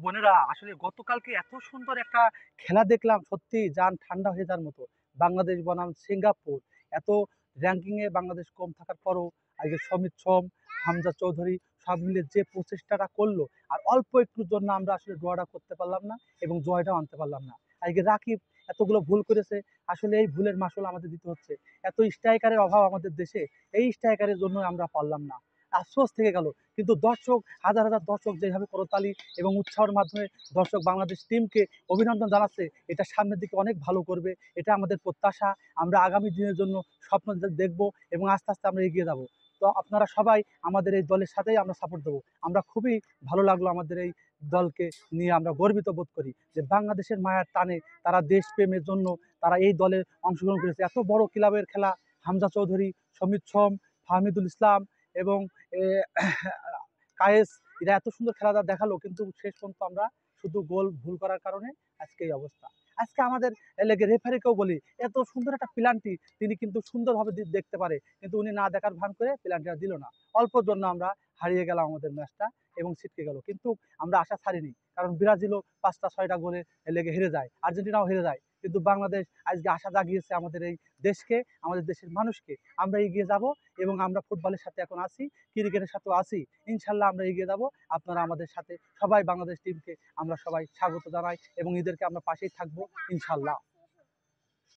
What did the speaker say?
বোনেরা, আসলে গতকালকে এত সুন্দর একটা খেলা দেখলাম, সত্যি জান ঠান্ডা হয়ে যাওয়ার মতো। বাংলাদেশ বনাম সিঙ্গাপুর, এত র্যাঙ্কিং এ বাংলাদেশ কম থাকার পরও আজকে সমিত সোম, হামজা চৌধুরী সব মিলে যে প্রচেষ্টাটা করলো, আর অল্প একটুর জন্য আমরা আসলে ড্রটা করতে পারলাম না এবং জয়টাও আনতে পারলাম না। আজকে রাকিব এতগুলো ভুল করেছে, আসলে এই ভুলের মাসুল আমাদের দিতে হচ্ছে। এত স্ট্রাইকারের অভাব আমাদের দেশে, এই স্ট্রাইকারের জন্য আমরা পারলাম না। আফসোস থেকে গেল। কিন্তু দর্শক, হাজার হাজার দর্শক যেভাবে করতালি এবং উৎসাহের মাধ্যমে দর্শক বাংলাদেশ টিমকে অভিনন্দন জানাচ্ছে, এটা সামনের দিকে অনেক ভালো করবে। এটা আমাদের প্রত্যাশা। আমরা আগামী দিনের জন্য স্বপ্ন দেখব এবং আস্তে আস্তে আমরা এগিয়ে যাব। তো আপনারা সবাই আমাদের এই দলের সাথেই আমরা সাপোর্ট দেবো। আমরা খুবই ভালো লাগলো, আমাদের এই দলকে নিয়ে আমরা গর্বিত বোধ করি যে বাংলাদেশের মায়ার টানে তারা দেশপ্রেমের জন্য তারা এই দলে অংশগ্রহণ করেছে। এত বড় ক্লাবের খেলা, হামজা চৌধুরী, সমিত সোম, ফাহমিদুল ইসলাম এবং এ, কায়েস, এরা এত সুন্দর খেলা দেখালো, কিন্তু শেষ পর্যন্ত আমরা শুধু গোল ভুল করার কারণে আজকে এই অবস্থা। আজকে আমাদের লেগে রেফারিকেও বলি, এত সুন্দর একটা প্লান্টি তিনি কিন্তু সুন্দরভাবে দেখতে পারে, কিন্তু উনি না দেখার ভান করে প্লান্টিটা দিল না। অল্পর জন্য আমরা হারিয়ে গেলাম আমাদের ম্যাচটা এবং ছিটকে গেল। কিন্তু আমরা আশা ছাড়িনি, কারণ ব্রাজিলও 5টা 6টা গোলে লেগে হেরে যায়, আর্জেন্টিনাও হেরে যায়, কিন্তু বাংলাদেশ আজকে আশা জাগিয়েছে আমাদের এই দেশকে, আমাদের দেশের মানুষকে। আমরা এগিয়ে যাব এবং আমরা ফুটবলের সাথে এখন আছি, ক্রিকেটের সাথেও আছি। ইনশাল্লাহ আমরা এগিয়ে যাব। আপনারা আমাদের সাথে সবাই, বাংলাদেশ টিমকে আমরা সবাই স্বাগত জানাই এবং এদেরকে আমরা পাশেই থাকবো ইনশাল্লাহ।